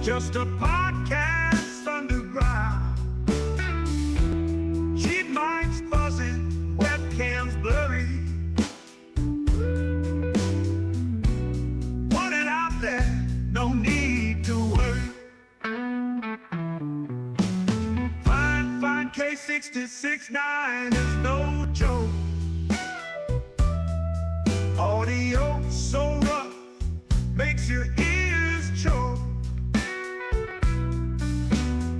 Just a podcast underground. Cheap mics buzzing, webcams blurry. Put it out there, no need to worry. Fifine K669 is no joke. Audio so rough, makes your ears choke.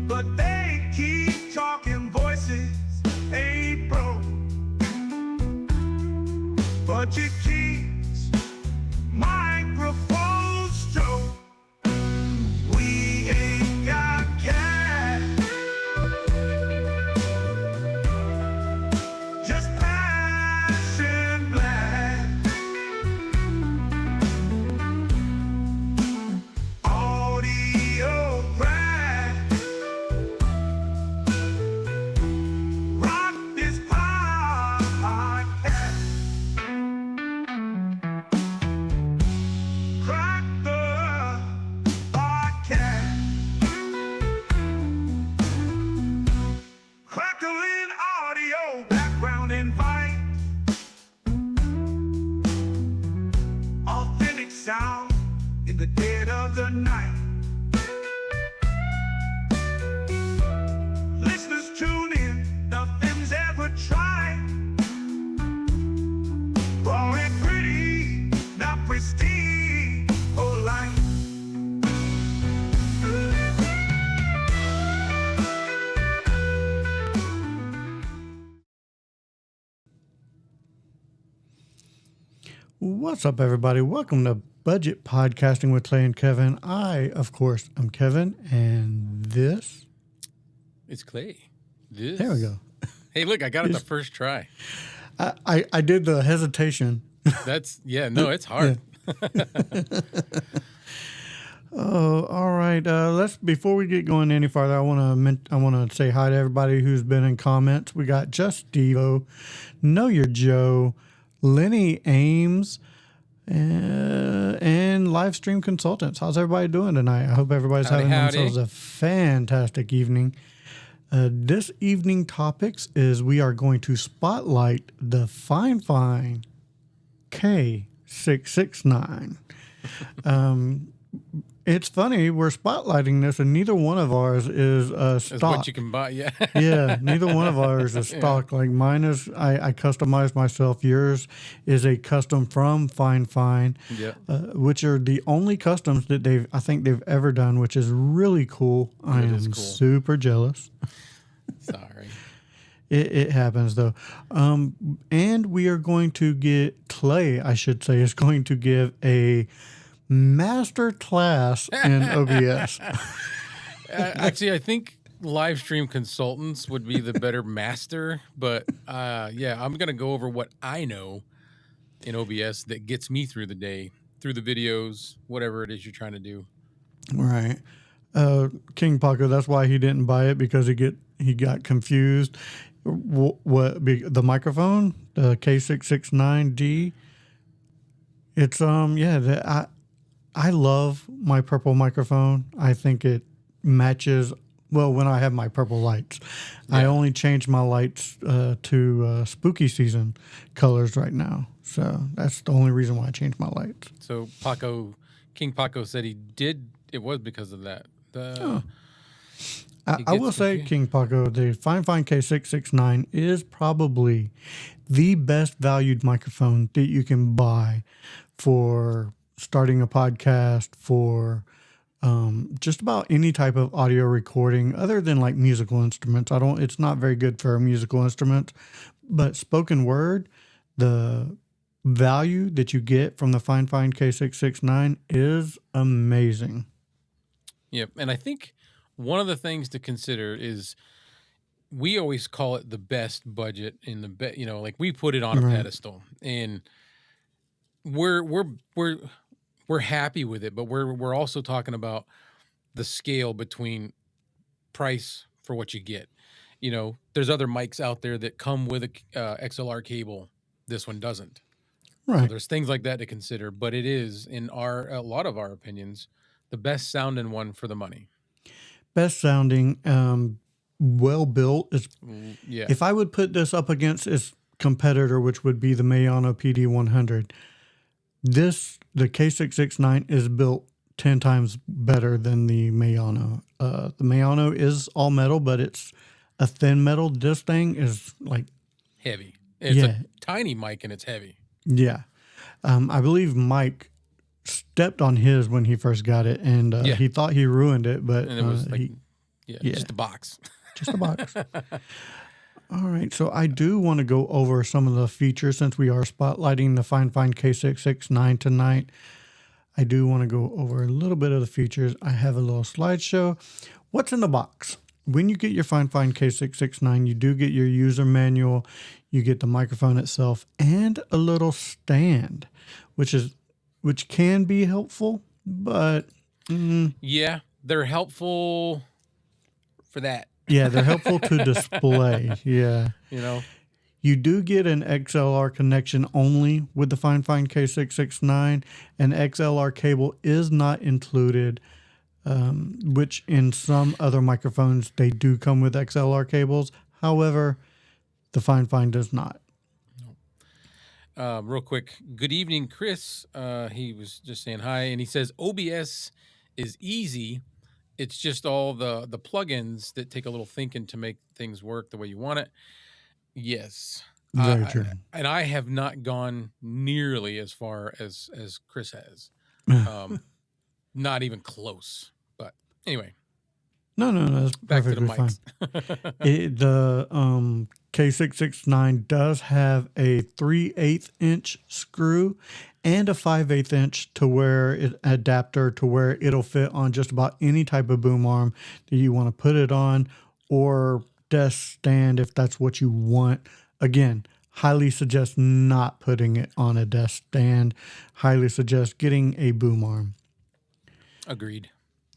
But they keep talking, voices ain't broke. Budget keeps microphones stroke. We ain't got cash, just passion black. Audio crack. Rock this podcast. Crack the podcast. Crackling audio, background invite. Authentic sound in the dead of the night. Listeners tune in, nothing's ever tried. Raw and pretty, not pristine or light. What's up, everybody? Welcome to Budget Podcasting with Clay and Kevin. I, of course, am Kevin, and this... It's Clay. This. There we go. Hey, look, I got it the first try. I did the hesitation. That's, no, it's hard. Oh, all right. Before we get going any farther, I want to say hi to everybody who's been in comments. We got Just Stevo, Know Your Joe, Lenny Ames, and Live Stream Consultants. How's everybody doing tonight? I hope everybody's having themselves a fantastic evening. This evening topics is we are going to spotlight the Fifine K669. It's funny, we're spotlighting this, and neither one of ours is stock. That's what you can buy, yeah. Yeah, neither one of ours is stock. Like mine is, I customized myself. Yours is a custom from Fifine, which are the only customs that I think they've ever done, which is really cool. I am super jealous. Sorry. It happens though. And we are going to Clay, I should say, is going to give a master class in OBS. Actually, I think Live Stream Consultants would be the better master, but I'm going to go over what I know in OBS that gets me through the day, through the videos, whatever it is you're trying to do. Right. King Paco, that's why he didn't buy it, because he got confused. The microphone, the K669D, it's I love my purple microphone. I think it matches well when I have my purple lights. Yeah. I only change my lights to spooky season colors right now. So that's the only reason why I changed my lights. So King Paco said it was because of that. I will say, King Paco, the Fifine K669 is probably the best valued microphone that you can buy for starting a podcast, for just about any type of audio recording other than like musical instruments. It's not very good for a musical instrument, but spoken word, the value that you get from the Fifine K669 is amazing. Yep. And I think one of the things to consider is we always call it the best budget in the like we put it on a pedestal, and we're happy with it, but we're also talking about the scale between price for what you get. There's other mics out there that come with a XLR cable. This one doesn't. Right. So there's things like that to consider, but it is, in a lot of our opinions, The best sounding one for the money. Best sounding, well built. Yeah. If I would put this up against its competitor, which would be the Mayano PD100, the K669 is built 10 times better than the Mayano. The Mayano is all metal, but it's a thin metal. This thing is like heavy. It's a tiny mic and it's heavy. Yeah. I believe Mike stepped on his when he first got it, and he thought he ruined it, but and it was like, just a box. Just a box. All right, so I do want to go over some of the features since we are spotlighting the Fifine K669 tonight. I do want to go over a little bit of the features. I have a little slideshow. What's in the box? When you get your Fifine K669, you do get your user manual, you get the microphone itself, and a little stand, which can be helpful, but yeah, they're helpful for that. Yeah, they're helpful to display. Yeah. You do get an XLR connection only with the Fifine K669. An XLR cable is not included, which in some other microphones, they do come with XLR cables. However, the Fifine does not. Real quick, good evening, Chris. He was just saying hi, and he says OBS is easy. It's just all the plugins that take a little thinking to make things work the way you want it. Yes. Very true. And I have not gone nearly as far as Chris has. Not even close. But anyway. No, that's back to the mics. Fine. The K669 does have a 3/8 inch screw and a 5/8 inch adapter to where it'll fit on just about any type of boom arm that you want to put it on, or desk stand if that's what you want. Again, highly suggest not putting it on a desk stand. Highly suggest getting a boom arm. Agreed.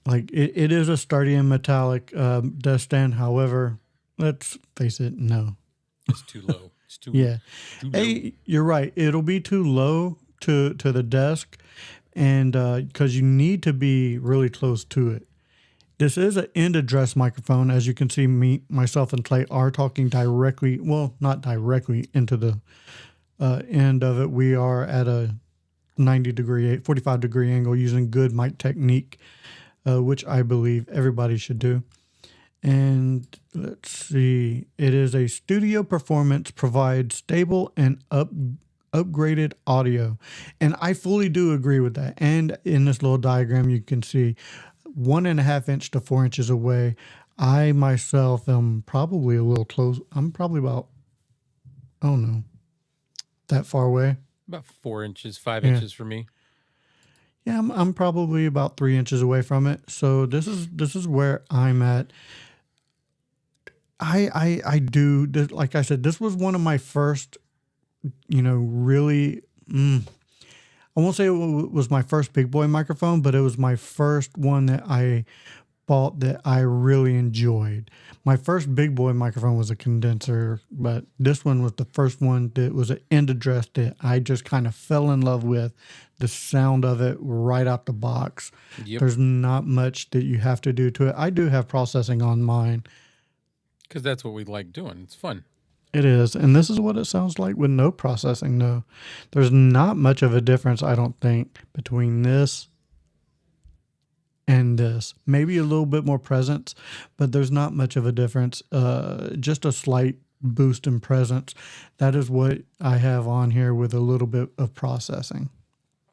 Like it is a sturdy and metallic desk stand. However, let's face it, no. It's too low. It's too yeah. Too low. You're right. It'll be too low to the desk, and because you need to be really close to it. This is an end address microphone. As you can see, myself and Clay are talking directly, well, not directly into the end of it. We are at a 45-degree angle using good mic technique, which I believe everybody should do. And let's see, it is a studio performance, provides stable and upgraded audio. And I fully do agree with that. And in this little diagram, you can see 1.5 inch to 4 inches away. I myself am probably a little close. I'm probably about, I don't know, that far away. About 4 inches, 5 inches for me. Yeah, I'm probably about 3 inches away from it. So this is where I'm at. I do, like I said, this was one of my first, really, I won't say it was my first big boy microphone, but it was my first one that I bought that I really enjoyed. My first big boy microphone was a condenser, but this one was the first one that was an end address that I just kind of fell in love with. The sound of it right out the box. Yep. There's not much that you have to do to it. I do have processing on mine. Because that's what we like doing. It's fun. It is. And this is what it sounds like with no processing, though. There's not much of a difference, I don't think, between this and this. Maybe a little bit more presence, but there's not much of a difference. Just a slight boost in presence. That is what I have on here with a little bit of processing.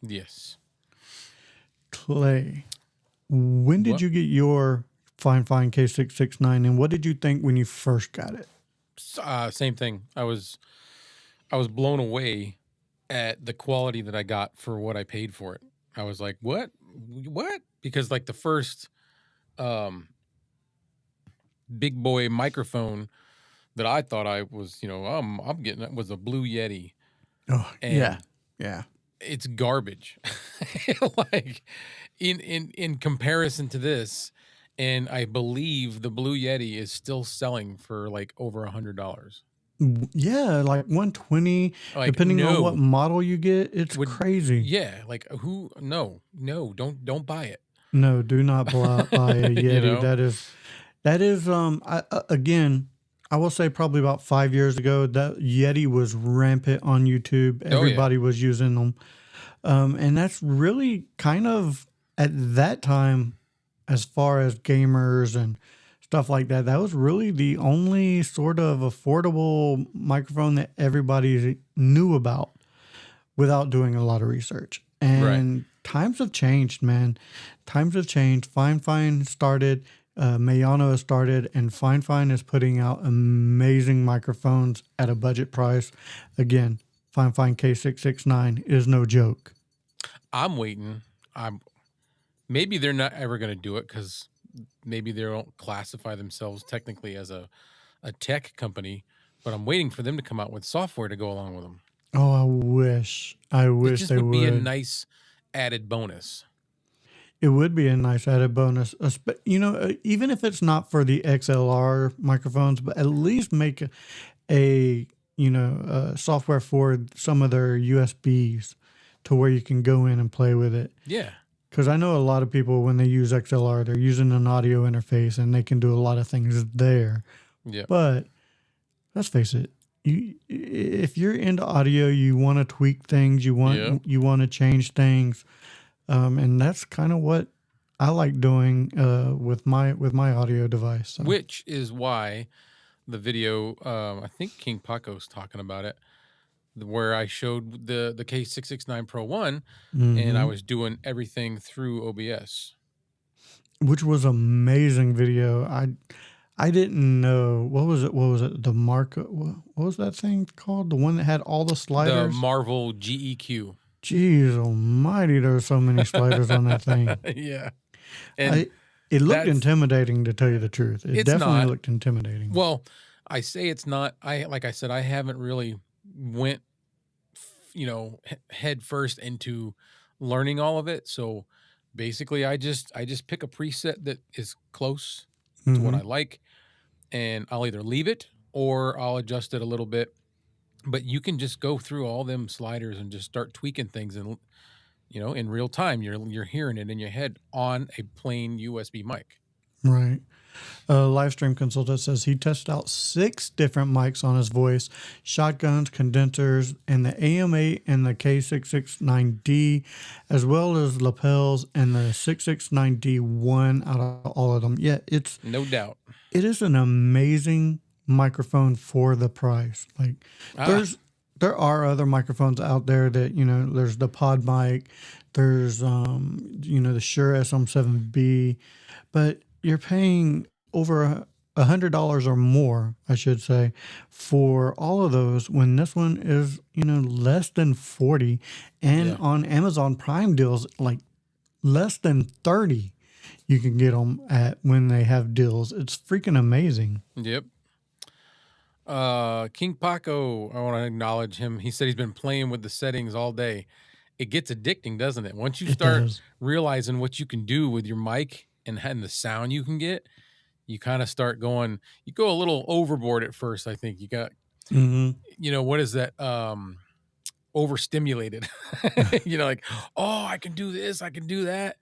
Yes. Clay, when did you get your Fifine K669, and what did you think when you first got it? Same thing. I was blown away at the quality that I got for what I paid for it. I was like, what? Because like the first big boy microphone that I thought I was, I'm getting was a Blue Yeti. Oh, and yeah. It's garbage. Like in comparison to this. And I believe the Blue Yeti is still selling for like over $100. Yeah, like 120, depending on what model you get. It's crazy. Yeah, like no, don't buy it. No, do not buy a You Yeti. know? Again, I will say probably about 5 years ago that Yeti was rampant on YouTube. Oh yeah. Everybody was using them. And that's really kind of at that time, as far as gamers and stuff like that, that was really the only sort of affordable microphone that everybody knew about without doing a lot of research. Right. And times have changed, man. Times have changed. Fine started, Mayano has started, and Fine is putting out amazing microphones at a budget price. Again, Fifine K669 is no joke. I'm waiting. Maybe they're not ever going to do it because maybe they don't classify themselves technically as a tech company, but I'm waiting for them to come out with software to go along with them. Oh, I wish It just they would be a would. nice added bonus. It would be a nice added bonus. Even if it's not for the XLR microphones, but at least make software for some of their USBs to where you can go in and play with it. Yeah. Because I know a lot of people, when they use XLR, they're using an audio interface and they can do a lot of things there. Yeah. But let's face it, if you're into audio, you want to tweak things, you want to change things, and that's kind of what I like doing with my audio device. So. Which is why the video, I think King Paco's talking about it, where I showed the K669 Pro 1, and I was doing everything through OBS. Which was amazing video. I didn't know, what was it? The Marco, what was that thing called? The one that had all the sliders? The Marvel GEQ. Jeez almighty, there were so many sliders on that thing. Yeah. And it looked intimidating, to tell you the truth. It definitely looked intimidating. Well, I say it's not. Like I said, I haven't really went, head first into learning all of it. So basically, I just pick a preset that is close to what I like, and I'll either leave it or I'll adjust it a little bit. But you can just go through all them sliders and just start tweaking things, and in real time, you're hearing it in your head on a plain USB mic. Right. Livestream consultant says he tested out 6 different mics on his voice: shotguns, condensers, and the AM8 and the K669D, as well as lapels and the 669D1 out of all of them. Yeah, it's no doubt. It is an amazing microphone for the price. Like there are other microphones out there that, there's the Pod mic, there's the Shure SM7B, but you're paying over $100 or more, I should say, for all of those, when this one is, less than 40, and on Amazon Prime deals, like less than 30, you can get them at when they have deals. It's freaking amazing. Yep. King Paco, I want to acknowledge him. He said he's been playing with the settings all day. It gets addicting, doesn't it? Once you start realizing what you can do with your mic and the sound you can get, you kind of start going, you go a little overboard at first. I think you got, what is that? Overstimulated, like, oh, I can do this, I can do that.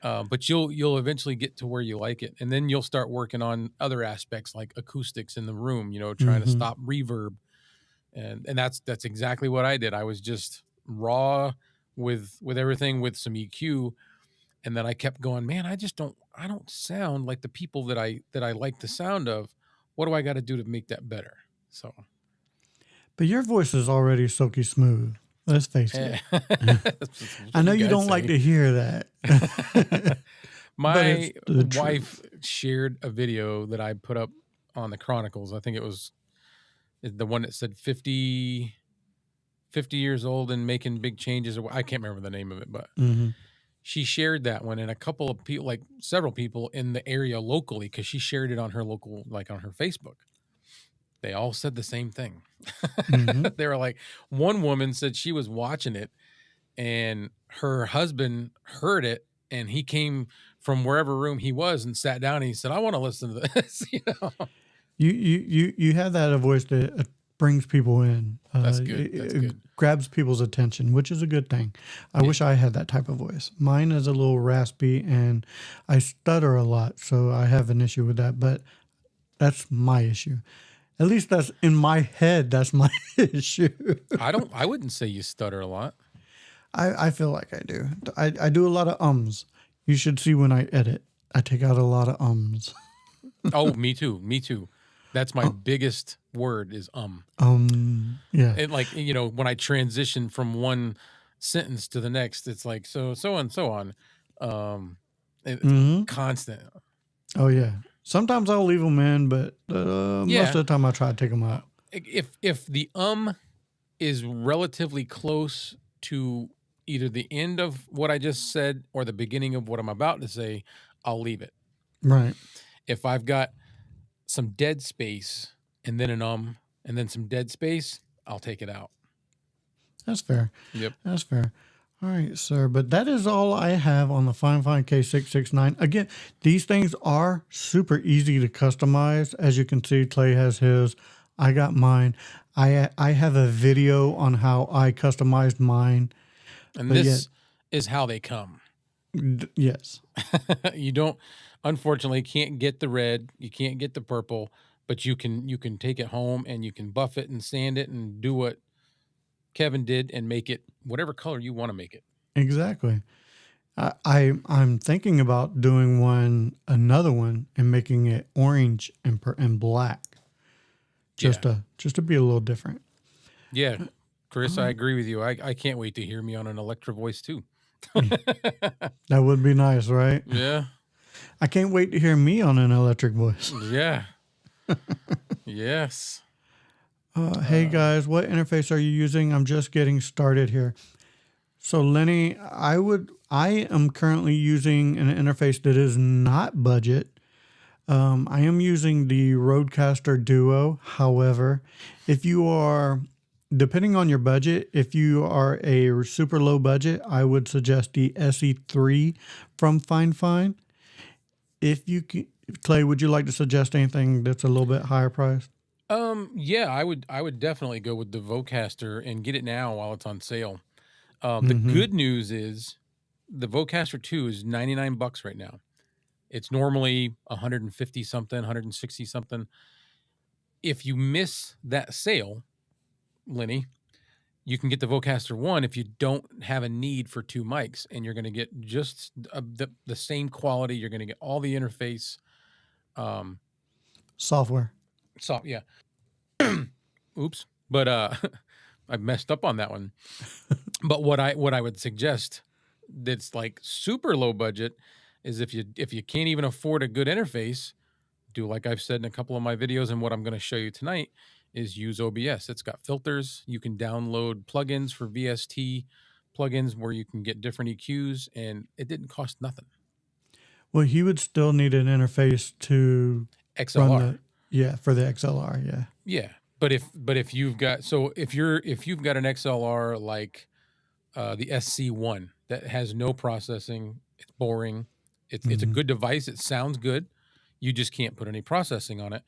But you'll eventually get to where you like it. And then you'll start working on other aspects like acoustics in the room, trying to stop reverb. And that's exactly what I did. I was just raw with everything, with some EQ. And then I kept going, man, I don't sound like the people that I like the sound of. What do I got to do to make that better? So, but your voice is already silky smooth. Let's face it. I know you don't like to hear that. My wife shared a video that I put up on the Chronicles. I think it was the one that said 50 years old and making big changes. I can't remember the name of it, but she shared that one, and a couple of people, like several people in the area locally, because she shared it on her local, like on her Facebook. They all said the same thing. They were like, one woman said she was watching it and her husband heard it, and he came from wherever room he was and sat down and he said, I want to listen to this. You have that voice that brings people in. That's good. That's good. Grabs people's attention, which is a good thing. I wish I had that type of voice. Mine is a little raspy and I stutter a lot, so I have an issue with that, but that's my issue. At least that's in my head, that's my issue. I wouldn't say you stutter a lot. I feel like I do. I do a lot of ums. You should see when I edit. I take out a lot of ums. Oh, me too. Me too. That's my biggest word is Yeah. And like, you know, when I transition from one sentence to the next, it's like so and so on. It's constant. Oh yeah. Sometimes I'll leave them in, but most of the time I try to take them out. If the is relatively close to either the end of what I just said or the beginning of what I'm about to say, I'll leave it. Right. If I've got some dead space and then an and then some dead space, I'll take it out. That's fair. Yep. That's fair. All right, sir. But that is all I have on the Fifine K669. Again, these things are super easy to customize. As you can see, Clay has his. I got mine. I have a video on how I customized mine. And this is how they come. Yes. You don't, unfortunately, can't get the red. You can't get the purple, but you can take it home and you can buff it and sand it and do what Kevin did and make it whatever color you want to make it. Exactly. I'm thinking about doing another one and making it orange and black. Just to be a little different. Yeah. Chris, I agree with you. I can't wait to hear me on an Electra voice too. That would be nice, right? Yeah. I can't wait to hear me on an electric voice. Yeah. Yes. Hey guys, what interface are you using? I'm just getting started here. So Lenny, I am currently using an interface that is not budget. I am using the Rodecaster Duo. However, if you are, depending on your budget, if you are a super low budget, I would suggest the SE3 from Fifine. If you can, Clay, would you like to suggest anything that's a little bit higher priced? Yeah, I would definitely go with the Vocaster and get it now while it's on sale. The good news is the Vocaster 2 is $99 right now. It's normally 150 something, 160 something. If you miss that sale, Lenny, you can get the Vocaster 1 if you don't have a need for two mics, and you're going to get just the same quality. You're going to get all the interface. Software. So yeah. Oops. But I messed up on that one. But what I would suggest that's like super low budget is if you can't even afford a good interface, do like I've said in a couple of my videos and what I'm going to show you tonight is use OBS. It's got filters. You can download plugins for VST plugins where you can get different EQs, and it didn't cost nothing. Well, he would still need an interface to XLR. For the XLR, yeah. Yeah. But if you've got if you've got an XLR like the SC1 that has no processing, it's boring. It's a good device. It sounds good. You just can't put any processing on it.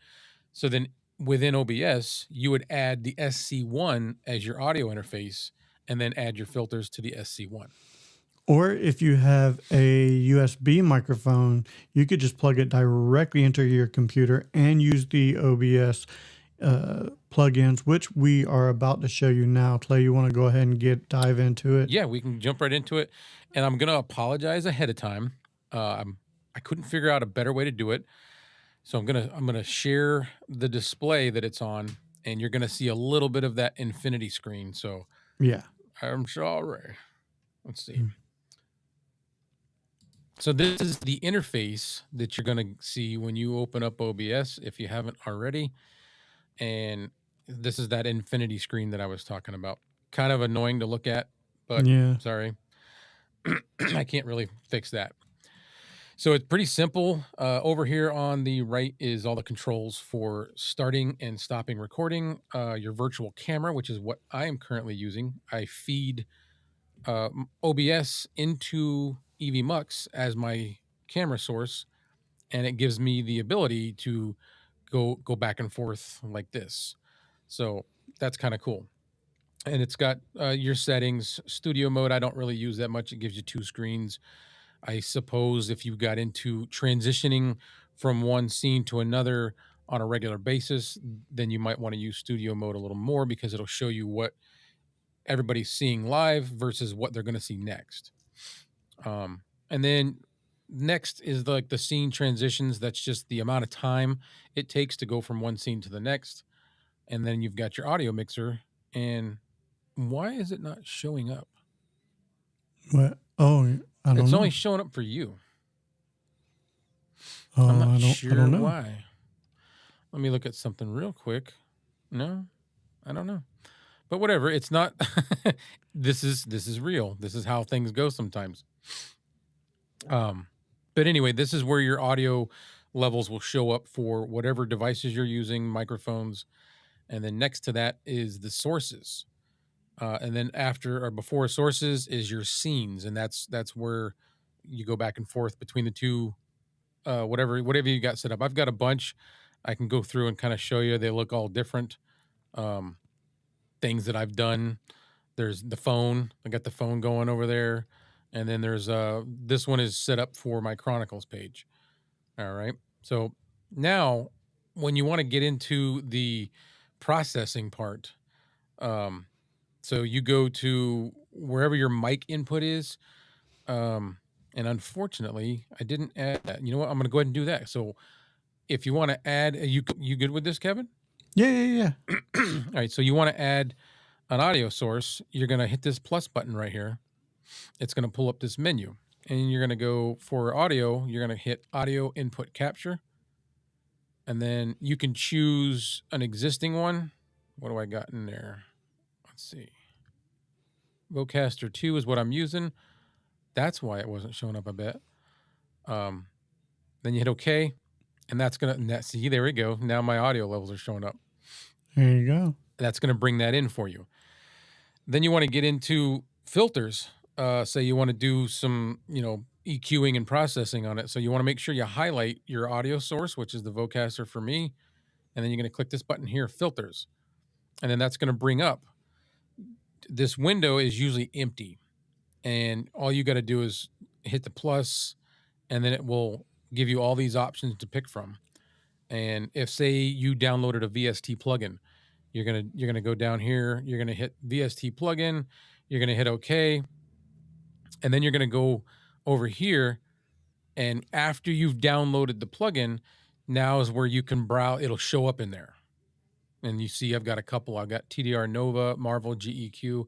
So then within OBS, you would add the SC1 as your audio interface and then add your filters to the SC1. Or if you have a USB microphone, you could just plug it directly into your computer and use the OBS plugins, which we are about to show you now. Clay, you want to go ahead and dive into it? Yeah, we can jump right into it. And I'm going to apologize ahead of time. I couldn't figure out a better way to do it. So I'm gonna share the display that it's on, and you're gonna see a little bit of that infinity screen. So yeah, I'm sorry. Let's see. So this is the interface that you're gonna see when you open up OBS if you haven't already. And this is that infinity screen that I was talking about. Kind of annoying to look at, but sorry. I can't really fix that. So it's pretty simple. Over here on the right is all the controls for starting and stopping recording. Your virtual camera, which is what I am currently using. I feed OBS into EVMux as my camera source, and it gives me the ability to go back and forth like this. So that's kind of cool. And it's got your settings. Studio mode, I don't really use that much. It gives you 2 screens. I suppose if you got into transitioning from one scene to another on a regular basis, then you might want to use studio mode a little more because it'll show you what everybody's seeing live versus what they're going to see next. And then next is like the scene transitions. That's just the amount of time it takes to go from one scene to the next. And then you've got your audio mixer. And why is it not showing up? What? Oh, I don't It's know. only showing up for you. Oh, I'm not I sure don't know. why. Let me look at something real quick. No, I don't know. But whatever, it's not. This is real. This is how things go sometimes. But anyway, this is where your audio levels will show up for whatever devices you're using, microphones, and then next to that is the sources. And then after or before sources is your scenes, and that's where you go back and forth between the two. Whatever you got set up. I've got a bunch. I can go through and kind of show you. They look all different. Things that I've done. There's the phone. I got the phone going over there, and then there's this one is set up for my Chronicles page. All right. So now, when you want to get into the processing part, so you go to wherever your mic input is. And unfortunately, I didn't add that. You know what? I'm going to go ahead and do that. So if you want to add, you good with this, Kevin? Yeah. All right. So you want to add an audio source. You're going to hit this plus button right here. It's going to pull up this menu. And you're going to go for audio. You're going to hit audio input capture. And then you can choose an existing one. What do I got in there? Let's see. Vocaster 2 is what I'm using. That's why it wasn't showing up, I bet. Then you hit OK, and that's going to, see, there we go. Now my audio levels are showing up. There you go. That's going to bring that in for you. Then you want to get into filters. Say you want to do some, EQing and processing on it. So you want to make sure you highlight your audio source, which is the Vocaster for me. And then you're going to click this button here, filters. And then that's going to bring up. This window is usually empty. And all you got to do is hit the plus, and then it will give you all these options to pick from. And if, say, you downloaded a VST plugin, you're gonna go down here. You're gonna hit VST plugin. You're gonna hit OK, and then you're gonna go over here. And after you've downloaded the plugin, now is where you can browse. It'll show up in there, and you see I've got a couple. I've got TDR Nova, Marvel GEQ.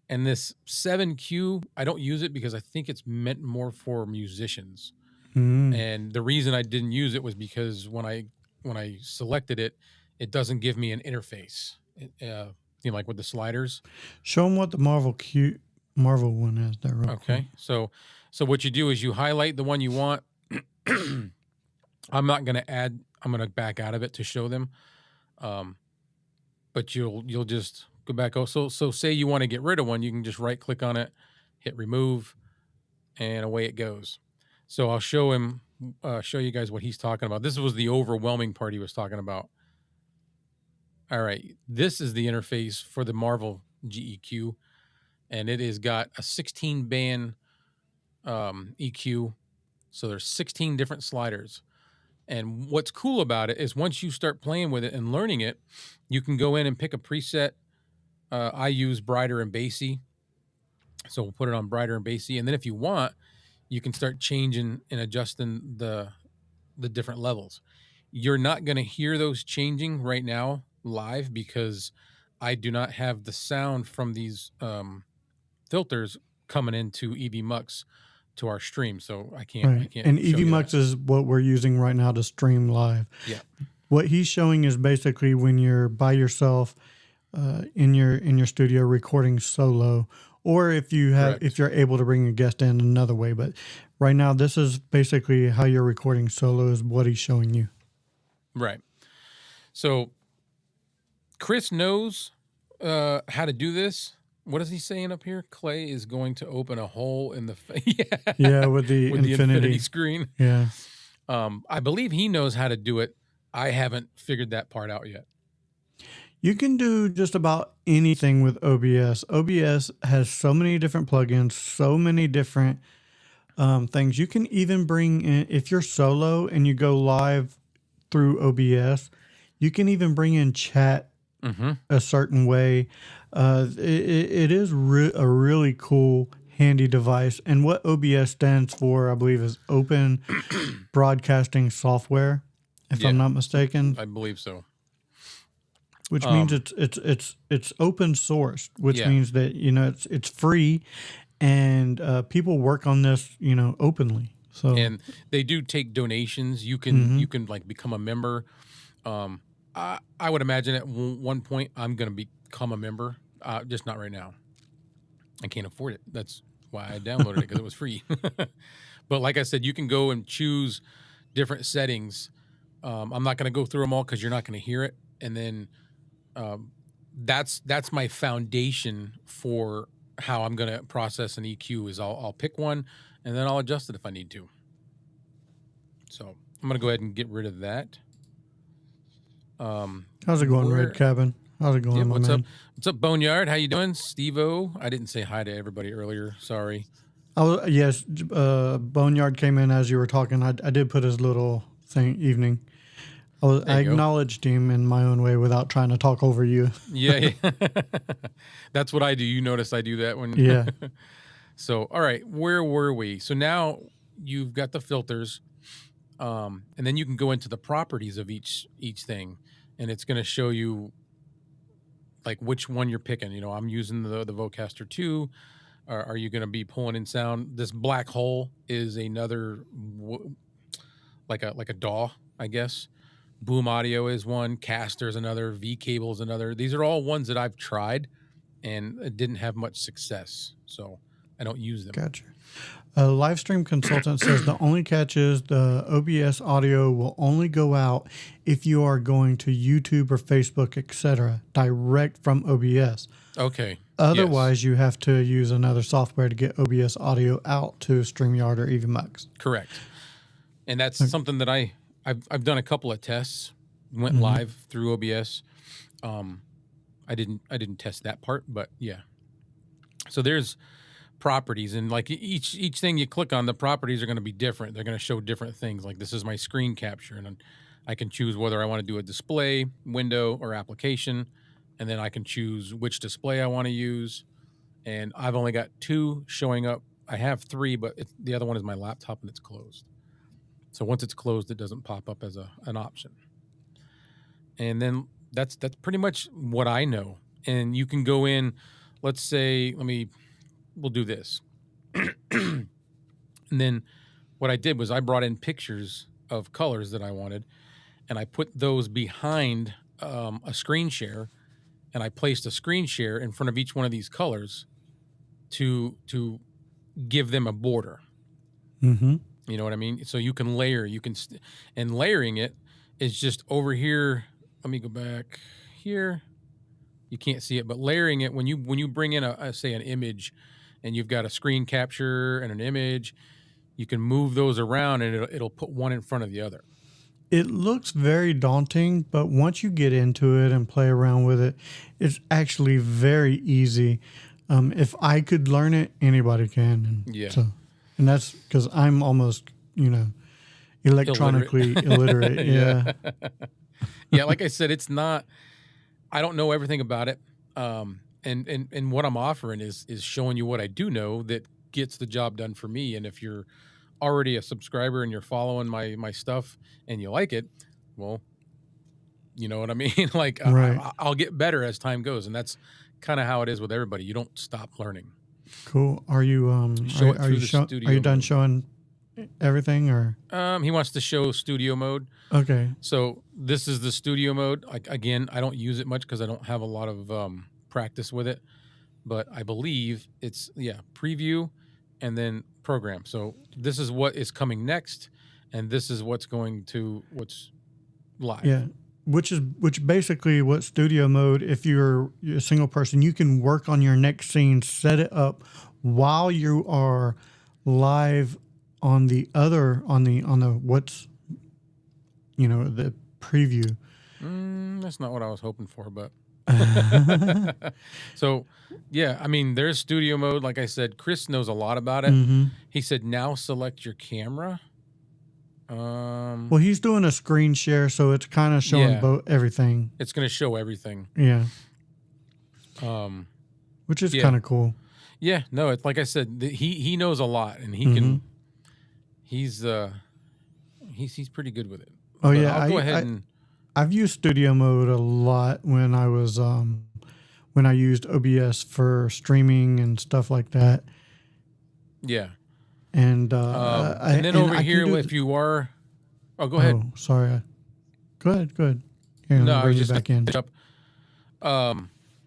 And this 7Q, I don't use it because I think it's meant more for musicians. And the reason I didn't use it was because when I selected it, it doesn't give me an interface. Like with the sliders. Show them what the Marvel one is there. Real okay. Quick. So what you do is you highlight the one you want. I'm not going to add. I'm going to back out of it to show them. But you'll just go back. Oh, so say you want to get rid of one, you can just right click on it, hit remove, and away it goes. So I'll show you guys what he's talking about. This was the overwhelming part he was talking about. All right, this is the interface for the Marvel GEQ, and it has got a 16-band EQ. So there's 16 different sliders. And what's cool about it is once you start playing with it and learning it, you can go in and pick a preset. I use brighter and bassy. So we'll put it on brighter and bassy. And then if you want, you can start changing and adjusting the different levels. You're not going to hear those changing right now live because I do not have the sound from these filters coming into EV Mux to our stream. So I can't. Right. I can't. And EV Mux is what we're using right now to stream live. Yeah. What he's showing is basically when you're by yourself in your studio recording solo, or if you're able to bring a guest in another way. But right now, this is basically how you're recording solo is what he's showing you. Right. So Chris knows how to do this. What is he saying up here? Clay is going to open a hole in the yeah, with the infinity screen. Yeah. I believe he knows how to do it. I haven't figured that part out yet. You can do just about anything with OBS. OBS has so many different plugins, so many different things. You can even bring in, if you're solo and you go live through OBS, you can even bring in chat a certain way. It is a really cool, handy device. And what OBS stands for, I believe, is Open Broadcasting Software, if I'm not mistaken. I believe so. Which means it's open source, which means that it's free, and people work on this openly. So and they do take donations. You can like become a member. I would imagine at one point I'm going to become a member, just not right now. I can't afford it. That's why I downloaded it, because it was free. But like I said, you can go and choose different settings. I'm not going to go through them all because you're not going to hear it. And then that's my foundation for how I'm going to process an EQ. Is I'll pick one and then I'll adjust it if I need to. So I'm going to go ahead and get rid of that. How's it going, Red Cabin? How's it going, my what's man? up? What's up, Boneyard? How you doing, Steve-O? I didn't say hi to everybody earlier. Sorry. Yes, Boneyard came in as you were talking. I did put his little thing evening. I acknowledged him in my own way without trying to talk over you. Yeah. That's what I do. You notice I do that when. Yeah. So, all right, where were we? So now you've got the filters, and then you can go into the properties of each thing, and it's going to show you like which one you're picking. I'm using the Vocaster 2. Are you going to be pulling in sound? This black hole is another, like a DAW, I guess. Boom Audio is one. Caster's another. V Cable is another. These are all ones that I've tried and didn't have much success, so I don't use them. Gotcha. A Livestream Consultant says the only catch is the OBS audio will only go out if you are going to YouTube or Facebook, etc., direct from OBS. Okay. Otherwise, you have to use another software to get OBS audio out to StreamYard or EVMux. Correct. And that's something that I've done a couple of tests, went live through OBS. I didn't test that part, but yeah. So there's properties, and like each thing you click on, the properties are going to be different. They're going to show different things. Like this is my screen capture, and I can choose whether I want to do a display, window, or application, and then I can choose which display I want to use. And I've only got 2 showing up. I have 3, but the other one is my laptop and it's closed. So once it's closed, it doesn't pop up as an option. And then that's pretty much what I know. And you can go in, let's say, we'll do this. And then what I did was I brought in pictures of colors that I wanted, and I put those behind a screen share, and I placed a screen share in front of each one of these colors to give them a border. Mm-hmm. You know what I mean? So you can layer, and layering it is just over here. Let me go back here. You can't see it, but layering it, when you bring in say an image, and you've got a screen capture and an image, you can move those around, and it'll put one in front of the other. It looks very daunting, but once you get into it and play around with it, it's actually very easy. If I could learn it, anybody can. And that's because I'm almost, electronically illiterate. Yeah. Yeah, like I said, it's not. I don't know everything about it. And what I'm offering is showing you what I do know that gets the job done for me. And if you're already a subscriber and you're following my stuff and you like it, well, you know what I mean? Like, right. I'll get better as time goes. And that's kind of how it is with everybody. You don't stop learning. Cool. Are you are you done showing everything, or he wants to show studio mode? Okay. So this is the studio mode. Again, I don't use it much because I don't have a lot of practice with it, but I believe it's preview and then program. So this is what is coming next, and this is what's live. Yeah. Which basically what studio mode, if you're a single person, you can work on your next scene, set it up while you are live on the what's, the preview. That's not what I was hoping for, but So, yeah, I mean, there's studio mode. Like I said, Chris knows a lot about it. Mm-hmm. He said, now select your camera. Well, he's doing a screen share, so it's kind of showing Yeah. both everything. It's going to show everything. Yeah, Um, which is Yeah. kind of cool. yeah, no, it's like I said, he knows a lot, and he Mm-hmm. can. He's pretty good with it. Oh But yeah, I'll go ahead and I've used studio mode a lot when I was when I used OBS for streaming and stuff like that. yeah. And And then over here, if you are, go ahead. Oh, sorry. Go ahead. Here, No, I bring was you just back in. up.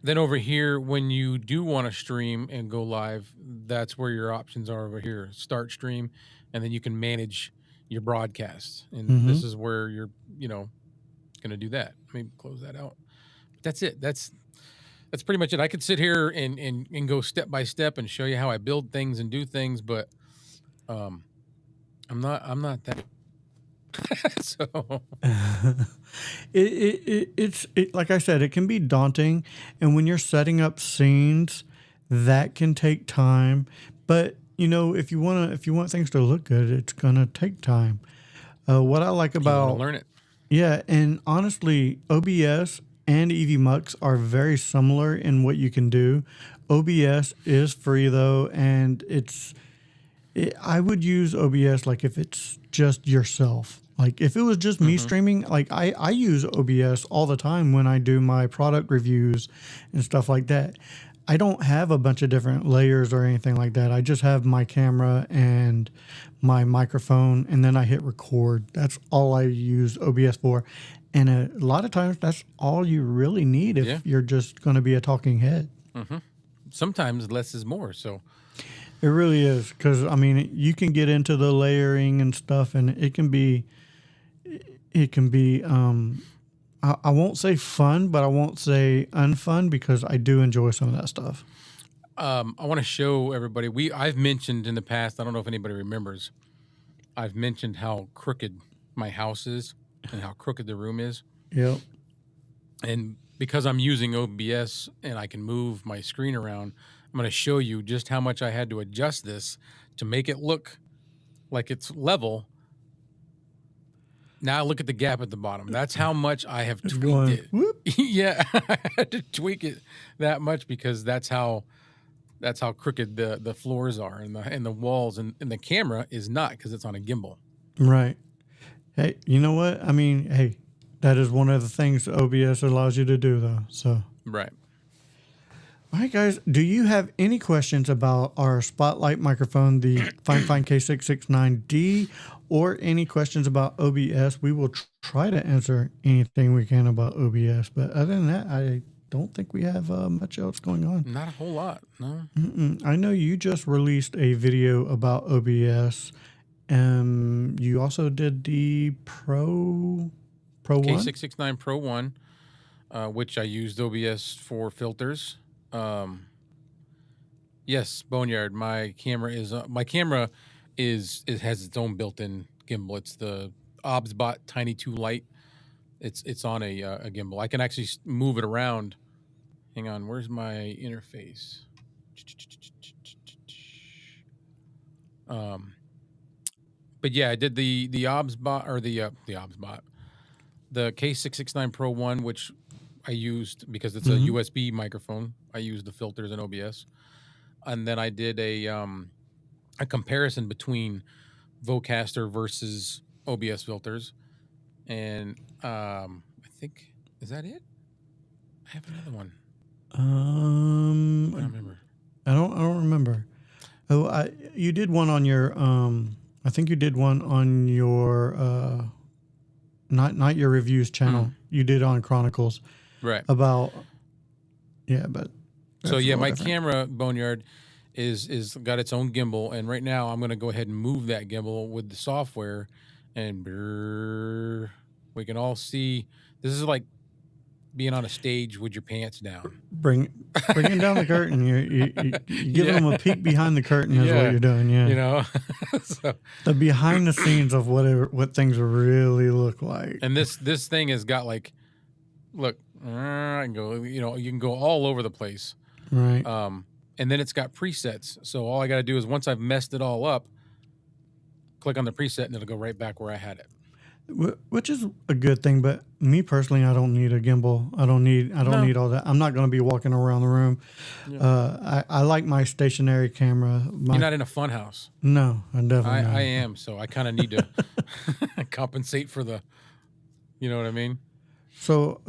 Then over here, when you do want to stream and go live, that's where your options are over here. Start stream, and then you can manage your broadcasts. And this is where you're, going to do that. Maybe close that out. That's it. That's pretty much it. I could sit here and go step by step and show you how I build things and do things, but I'm not that. So It's like I said, it can be daunting, and when you're setting up scenes, that can take time. But if you want things to look good, it's gonna take time. What I like you want about to learn it. Yeah, and honestly, OBS and EVMux are very similar in what you can do. OBS is free though, and I would use OBS like if it's just yourself. Like if it was just me streaming, like I use OBS all the time when I do my product reviews and stuff like that. I don't have a bunch of different layers or anything like that. I just have my camera and my microphone, and then I hit record. That's all I use OBS for. And a lot of times that's all you really need if you're just going to be a talking head. Sometimes less is more. So It really is, because I mean, you can get into the layering and stuff, and it can be. I won't say fun, but I won't say unfun, because I do enjoy some of that stuff. I want to show everybody. I've mentioned in the past. I don't know if anybody remembers. I've mentioned how crooked my house is and how crooked the room is. Yep. And because I'm using OBS and I can move my screen around, I'm going to show you just how much I had to adjust this to make it look like it's level. Now look at the gap at the bottom. That's how much I have tweaked it. Whoop. Yeah, I had to tweak it that much because that's how crooked the floors are and the walls, and the camera is not, because it's on a gimbal. Right. Hey, you know what? I mean, hey, that is one of the things OBS allows you to do, though. So. Right. All right, guys. Do you have any questions about our Spotlight microphone, the Fifine K669D, or any questions about OBS? We will try to answer anything we can about OBS. But other than that, I don't think we have much else going on. Not a whole lot, no. I know you just released a video about OBS. You also did the Pro 1? K669 Pro 1, which I used OBS for filters. Yes, Boneyard. My camera has its own built-in gimbal. It's the OBSBot Tiny 2 Lite. It's on a gimbal. I can actually move it around. Hang on, where's my interface? But yeah, I did the OBSBot, or the OBSBot, the K669 Pro 1, which I used because it's a USB microphone. I used the filters in OBS, and then I did a comparison between Vocaster versus OBS filters, and I think, is that it? I have another one. I don't remember. I don't remember. Oh, you did one on your I think you did one on your not your reviews channel. You did on Chronicles. Right. About but so yeah, my different. camera, Boneyard, is got its own gimbal, and right now I'm going to go ahead and move that gimbal with the software, and we can all see. This is like being on a stage with your pants down. Bringing down the curtain. You giving them a peek behind the curtain is what you're doing. Yeah, You know, so, the behind the scenes of what things really look like. and this thing has got like look, I can go, you can go all over the place. Right. And then it's got presets. So all I got to do is once I've messed it all up, click on the preset and it'll go right back where I had it. Which is a good thing, but me personally, I don't need a gimbal. I don't need all that. I'm not going to be walking around the room. Yeah. I like my stationary camera. You're not in a fun house. No, I definitely not. I am, so I kind of need to compensate for the, you know what I mean? So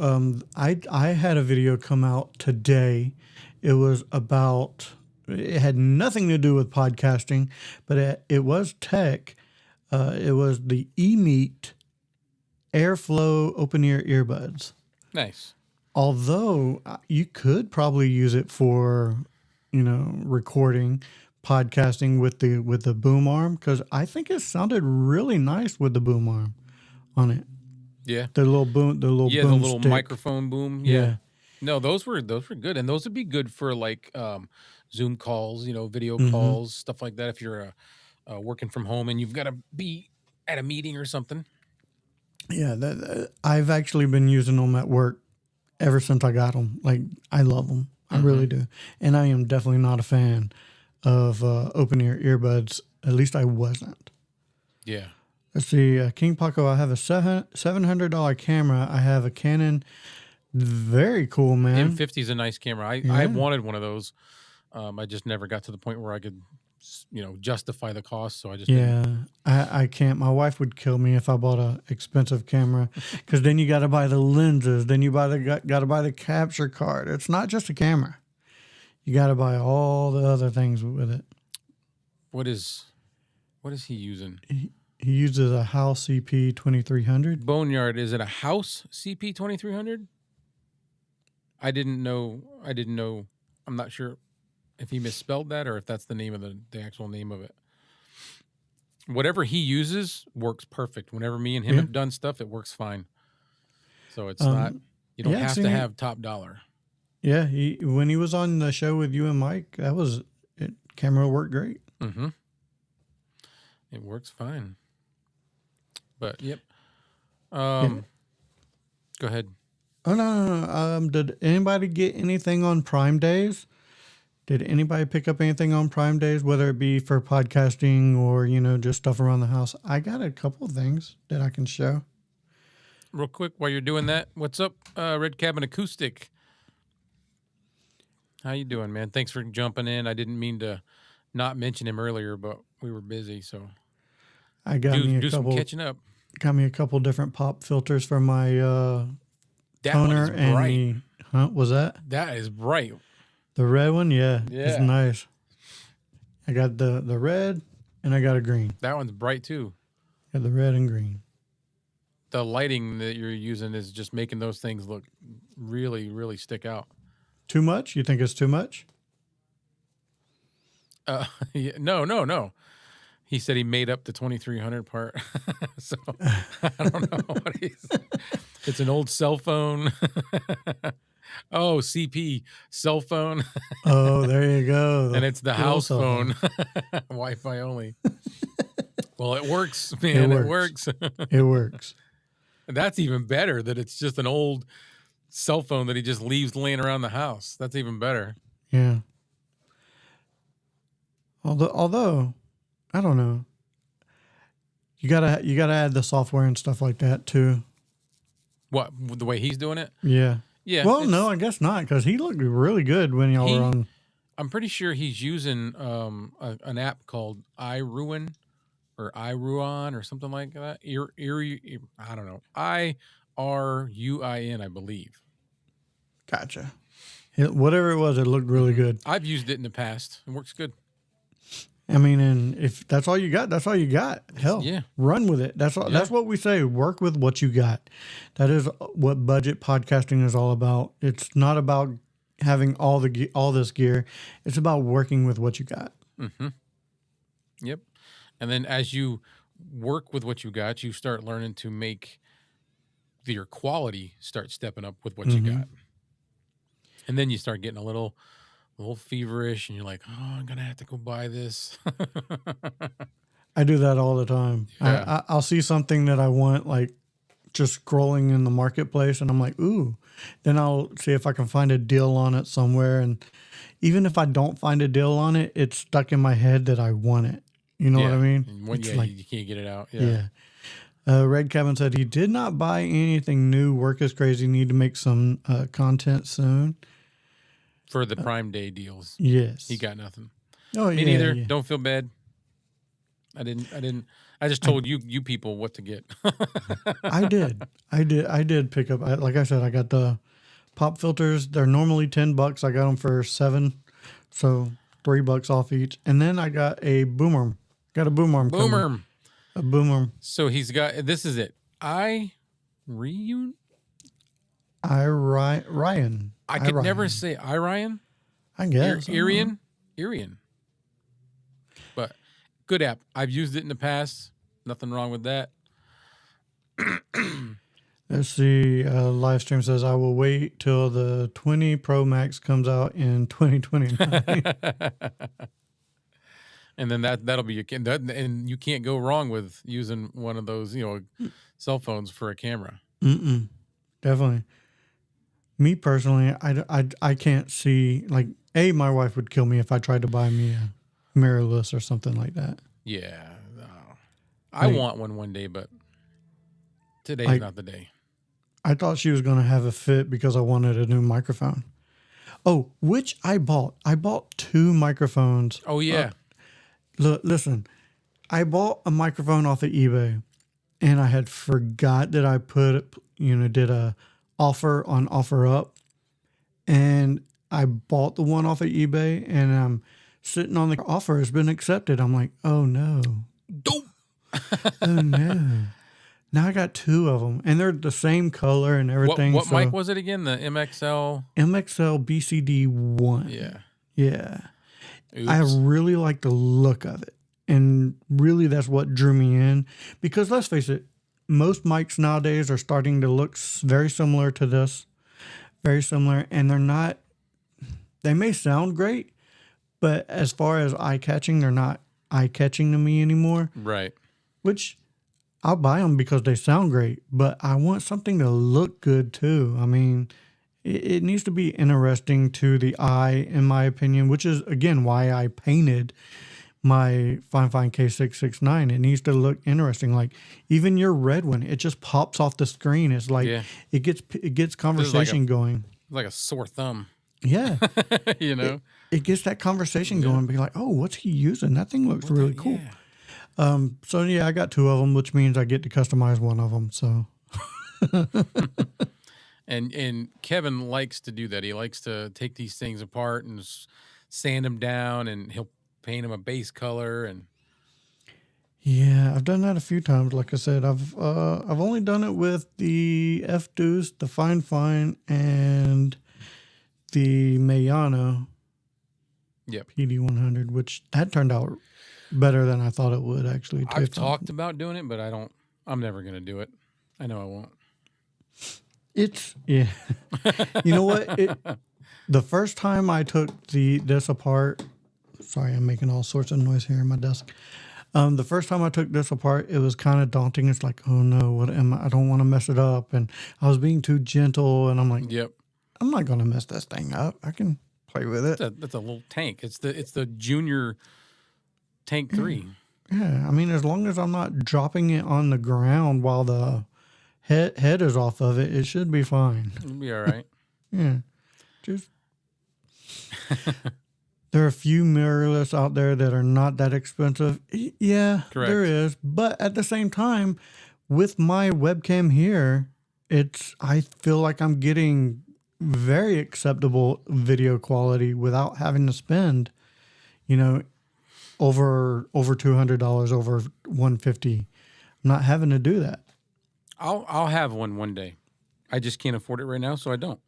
I had a video come out today. It was about, it had nothing to do with podcasting, but it was tech. It was the eMeet Airflow open ear earbuds. Nice. Although you could probably use it for, recording, podcasting with the boom arm, because I think it sounded really nice with the boom arm on it. Yeah. The little boom stick. Microphone boom. Yeah. No, those were good, and those would be good for like Zoom calls, video calls, stuff like that. If you're working from home and you've got to be at a meeting or something. Yeah, I've actually been using them at work ever since I got them. Like, I love them. I really do. And I am definitely not a fan of open ear earbuds. At least I wasn't. Yeah. Let's see. King Paco, I have a $700 camera. I have a Canon. Very cool, man. M50 is a nice camera. I wanted one of those. I just never got to the point where I could, justify the cost. So I just didn't. I can't. My wife would kill me if I bought an expensive camera, because then you got to buy the lenses. Then you got to buy the capture card. It's not just a camera. You got to buy all the other things with it. What is he using? He uses a House CP 2300. Boneyard, is it a House CP 2300? I didn't know. I'm not sure if he misspelled that or if that's the name of the actual name of it. Whatever he uses works perfect. Whenever me and him have done stuff, it works fine. So it's not, you don't have to have top dollar. Yeah, when he was on the show with you and Mike, camera worked great. Mm-hmm. It works fine. But yep. Go ahead. Oh no. Did anybody get anything on Prime Days? Did anybody pick up anything on Prime Days, whether it be for podcasting or, just stuff around the house? I got a couple of things that I can show. Real quick, while you're doing that, what's up, Red Cabin Acoustic? How you doing, man? Thanks for jumping in. I didn't mean to not mention him earlier, but we were busy, so I got some catching up. Got me a couple different pop filters for my that toner one is bright. And was that? That is bright. The red one, yeah. It's nice. I got the red and I got a green. That one's bright too. Got the red and green. The lighting that you're using is just making those things look really, really stick out. Too much? You think it's too much? No. He said he made up the 2300 part. So I don't know what he's. It's an old cell phone. Oh, CP cell phone. Oh, there you go. And it's the house phone. Wi-Fi only. Well, it works, man. It works. It works. That's even better, that it's just an old cell phone that he just leaves laying around the house. That's even better. Yeah. Although I don't know. You gotta add the software and stuff like that too. What, the way he's doing it? Yeah. Yeah. Well, no, I guess not, because he looked really good when y'all were on. I'm pretty sure he's using an app called iRuin or iRuon or something like that. I don't know. IRUIN, I believe. Gotcha. Whatever it was, it looked really good. I've used it in the past. It works good. I mean, and if that's all you got, that's all you got. Hell, yeah. Run with it. That's all. Yeah. That's what we say. Work with what you got. That is what budget podcasting is all about. It's not about having all this gear. It's about working with what you got. Mm-hmm. Yep. And then as you work with what you got, you start learning to make your quality start stepping up with what you got. And then you start getting a little feverish, and you're like, oh, I'm gonna have to go buy this. I do that all the time. Yeah. I'll see something that I want like just scrolling in the marketplace, and I'm like, ooh. Then I'll see if I can find a deal on it somewhere, and even if I don't find a deal on it, it's stuck in my head that I want it. You know what I mean? And when, It's yeah, you can't get it out. yeah. Red Kevin said he did not buy anything new. Work is crazy. Need to make some content soon. For the Prime Day deals. Yes. He got nothing. Oh, Me neither. Yeah. Don't feel bad. I didn't. I just told you people what to get. I did pick up. Like I said, I got the pop filters. They're normally $10. I got them for $7, so $3 off each. And then I got a boom arm. Got a boom arm. Boom arm. A boom arm. So he's got. This is it. Ryan. I could never say Ryan. I guess Irian. But good app. I've used it in the past. Nothing wrong with that. Let's see. Live stream says I will wait till the 20 Pro Max comes out in 2029. And then that'll be and you can't go wrong with using one of those, cell phones for a camera. Definitely. Me personally, I can't see, like, my wife would kill me if I tried to buy me a mirrorless or something like that. Yeah. No. I want one day, but today's not the day. I thought she was going to have a fit because I wanted a new microphone. Oh, which I bought. I bought 2 microphones. Oh, yeah. Listen, I bought a microphone off of eBay, and I had forgot that I did a offer on OfferUp, and I bought the one off of eBay, and I'm sitting on the offer has been accepted. I'm like, oh no. Oh no. Now I got 2 of them, and they're the same color and everything. What mic was it again? The MXL BCD1. Yeah. Yeah. Oops. I really like the look of it. And really that's what drew me in. Because let's face it, most mics nowadays are starting to look very similar to this. Very similar. And they may sound great, but as far as eye-catching, they're not eye-catching to me anymore. Right. Which I'll buy them because they sound great, but I want something to look good too. I mean, it needs to be interesting to the eye, in my opinion, which is, again, why I painted my Fifine K669. It needs to look interesting. Like, even your red one, it just pops off the screen. It's like, it gets conversation going. Like a sore thumb. Yeah. It gets that conversation going. Be like, oh, what's he using? That thing looks really cool. Yeah. So yeah, I got 2 of them, which means I get to customize one of them. So, and Kevin likes to do that. He likes to take these things apart and sand them down, and he'll paint them a base color. And yeah, I've done that a few times. Like I said, I've only done it with the F-Deuce, the Fine, and the Mayano. Yep. PD100, which that turned out better than I thought it would, actually. I've talked about doing it, but I'm never going to do it. I know I won't. Yeah. You know what? The first time I took this apart, sorry, I'm making all sorts of noise here in my desk. The first time I took this apart, it was kind of daunting. It's like, oh no, I don't want to mess it up. And I was being too gentle, and I'm like, yep, I'm not going to mess this thing up. I can play with it. That's a little tank. It's the junior Tank 3. Yeah, I mean, as long as I'm not dropping it on the ground while the head is off of it, it should be fine. It'll be all right. Yeah. Just there are a few mirrorless out there that are not that expensive. Yeah, correct. There is. But at the same time, with my webcam here, I feel like I'm getting very acceptable video quality without having to spend, over $200, over $150. I'm not having to do that. I'll have one day. I just can't afford it right now, so I don't.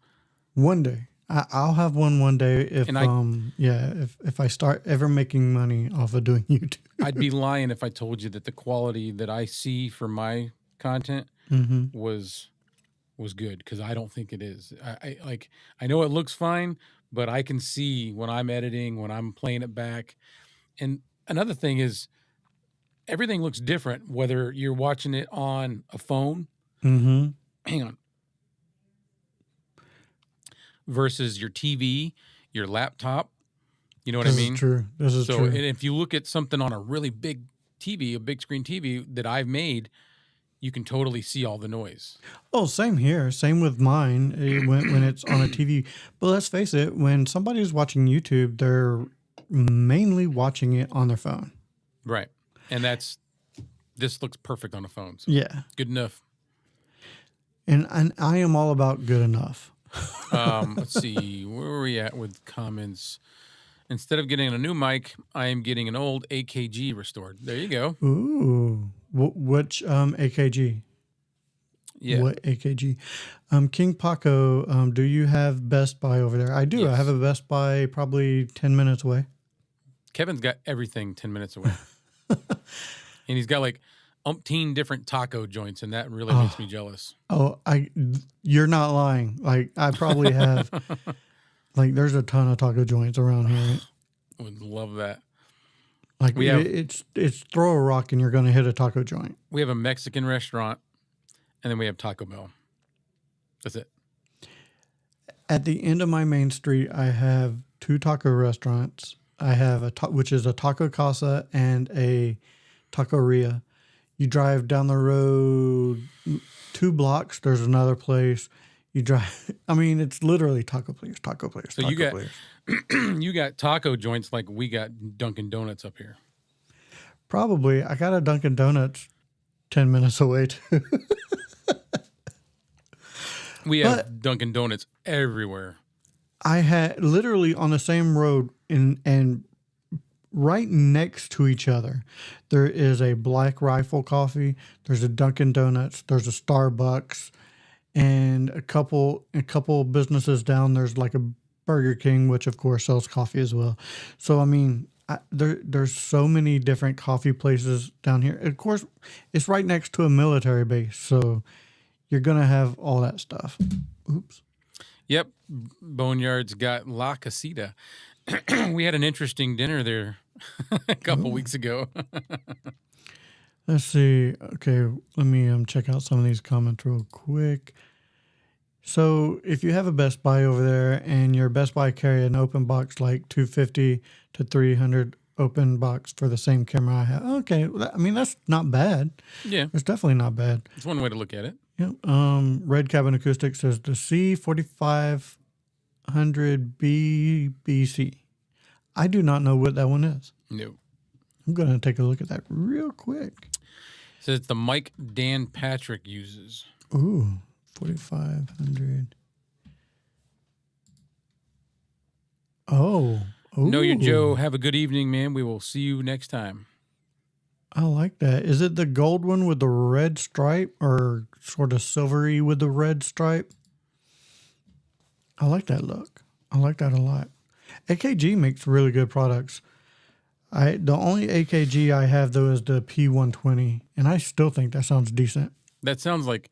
One day. I'll have one day if I start ever making money off of doing YouTube. I'd be lying if I told you that the quality that I see for my content was good, because I don't think it is. I know it looks fine, but I can see when I'm editing, when I'm playing it back. And another thing is, everything looks different whether you're watching it on a phone Mm-hmm. Hang on. Versus your TV, your laptop. You know what I mean? This is true. This is So, true. and if you look at something on a really big TV, a big screen TV that I've made, you can totally see all the noise. Oh, same here. Same with mine when it's on a TV. But let's face it, when somebody's watching YouTube, they're mainly watching it on their phone. Right. And this looks perfect on a phone. So Yeah. good enough. And I am all about good enough. Let's see. Where are we at with comments? Instead of getting a new mic, I am getting an old AKG restored. There you go. Ooh. Which AKG? Yeah. What AKG? King Paco, do you have Best Buy over there? I do. Yes. I have a Best Buy probably 10 minutes away. Kevin's got everything 10 minutes away. And he's got like umpteen different taco joints, and that really makes me jealous. Oh, you're not lying. Like, I probably have, like, there's a ton of taco joints around here. I would love that. Like, it's throw a rock and you're going to hit a taco joint. We have a Mexican restaurant, and then we have Taco Bell. That's it. At the end of my main street, I have 2 taco restaurants. I have which is a Taco Casa and a Taqueria. You drive down the road 2 blocks. There's another place. You drive. I mean, it's literally taco place, taco place. So taco place. you got taco joints like we got Dunkin' Donuts up here. Probably. I got a Dunkin' Donuts 10 minutes away too. We have Dunkin' Donuts everywhere. I had literally on the same road and right next to each other, there is a Black Rifle Coffee. There's a Dunkin' Donuts. There's a Starbucks, and a couple businesses down. There's like a Burger King, which of course sells coffee as well. So I mean, there's so many different coffee places down here. Of course, it's right next to a military base, so you're gonna have all that stuff. Oops. Yep. Boneyard's got La Casita. We had an interesting dinner there a couple weeks ago. Let's see. Okay, let me check out some of these comments real quick. So if you have a Best Buy over there and your Best Buy carry an open box like 250 to 300 open box for the same camera I have, okay, I mean that's not bad. Yeah. It's definitely not bad. It's one way to look at it. Yep. Red Cabin Acoustics says the C4500 BBC. I do not know what that one is. No. I'm gonna take a look at that real quick. So it's the mic Dan Patrick uses. Ooh, 4500. Oh. Ooh. Know your Joe. Have a good evening, man. We will see you next time. I like that. Is it the gold one with the red stripe or sort of silvery with the red stripe? I like that look. I like that a lot. AKG makes really good products. The only AKG I have though is the P120, and I still think that sounds decent. That sounds like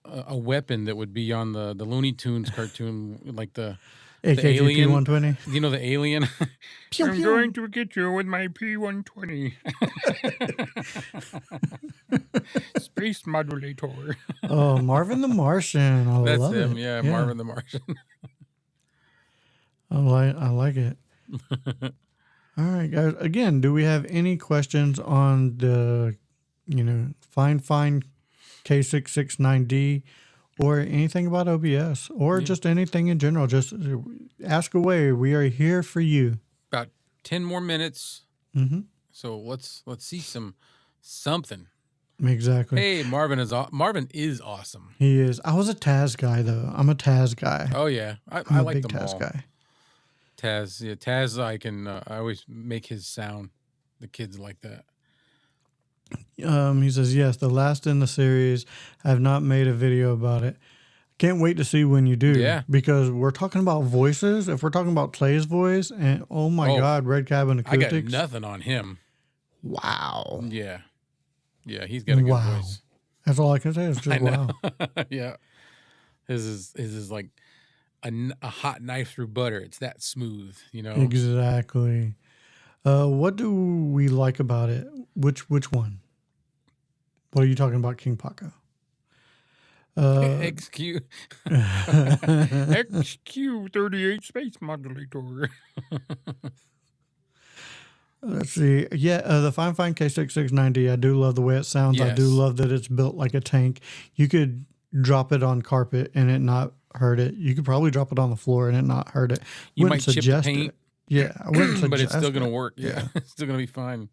a weapon that would be on the Looney Tunes cartoon, like the AKG alien. P120. You know the alien? Pew, I'm pew. going to get you with my P120. Space modulator. Oh, Marvin the Martian. I That's love him. it. Yeah, Marvin the Martian. I like it. All right, guys. Again, do we have any questions on the, Fifine K669D or anything about OBS or just anything in general? Just ask away. We are here for you. About 10 more minutes. Mm-hmm. So let's see something. Exactly. Hey, Marvin is awesome. He is. I was a Taz guy though. I'm a Taz guy. Oh yeah, I I'm a like big them Taz all. guy. Taz, yeah, Taz. I always make his sound. The kids like that. He says yes. The last in the series. I have not made a video about it. Can't wait to see when you do. Yeah. Because we're talking about voices. If we're talking about Clay's voice, and oh my God, Red Cabin Acoustics. I got nothing on him. Wow. Yeah, he's got a good voice. That's all I can say. Is just wow. Yeah, his is like a hot knife through butter. It's that smooth, Exactly. What do we like about it? Which one? What are you talking about, King Paco? XQ XQ38 space modulator. Let's see. Yeah, the Fifine K669D. I do love the way it sounds. I do Yes. love that it's built like a tank. You could drop it on carpet and it not hurt it. You could probably drop it on the floor and it not hurt it. You Wouldn't might chip the suggest paint. it. Yeah, I wouldn't suggest But it's still it. going to work. Yeah. Yeah. It's still going to be fine.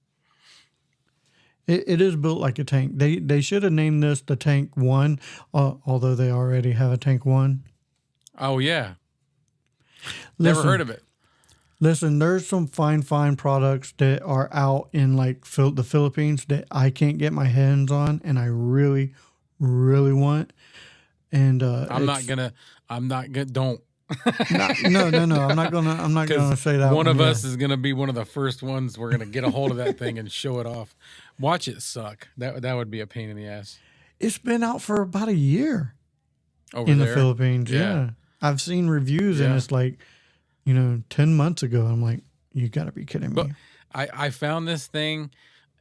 It is built like a tank. They should have named this the Tank 1, although they already have a Tank 1. Oh, yeah. Never heard of it. Listen, there's some fine products that are out in like the Philippines that I can't get my hands on, and I really, really want. And I'm not gonna. Don't. No. I'm not gonna say that. One of us is gonna be one of the first ones. We're gonna get a hold of that thing and show it off. Watch it suck. That would be a pain in the ass. It's been out for about a year Over in there? the Philippines. Yeah. I've seen reviews, and Yeah. it's like, 10 months ago. I'm like, you got to be kidding me. But I found this thing,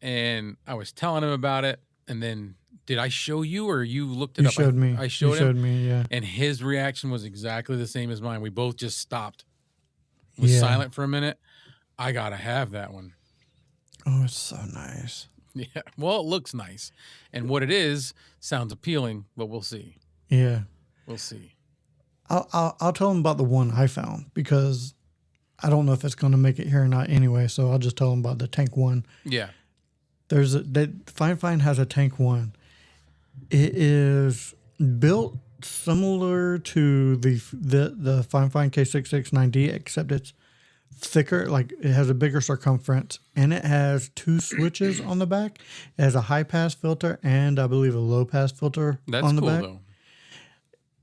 and I was telling him about it, and then did I show you or you looked it You up? showed me. I showed You showed me. Yeah. and his reaction was exactly the same as mine. We both just stopped, was Yeah. silent for a minute. I gotta have that one. Oh, it's so nice. Yeah, well, it looks nice, and what it is sounds appealing, but we'll see. Yeah. We'll see. I'll tell him about the one I found because I don't know if it's going to make it here or not anyway. So I'll just tell him about the Tank 1. Yeah, Fifine has a Tank 1. It is built similar to the Fifine K669D, except it's thicker. Like it has a bigger circumference, and it has 2 switches on the back. It has a high pass filter and I believe a low pass filter that's on the cool back. though.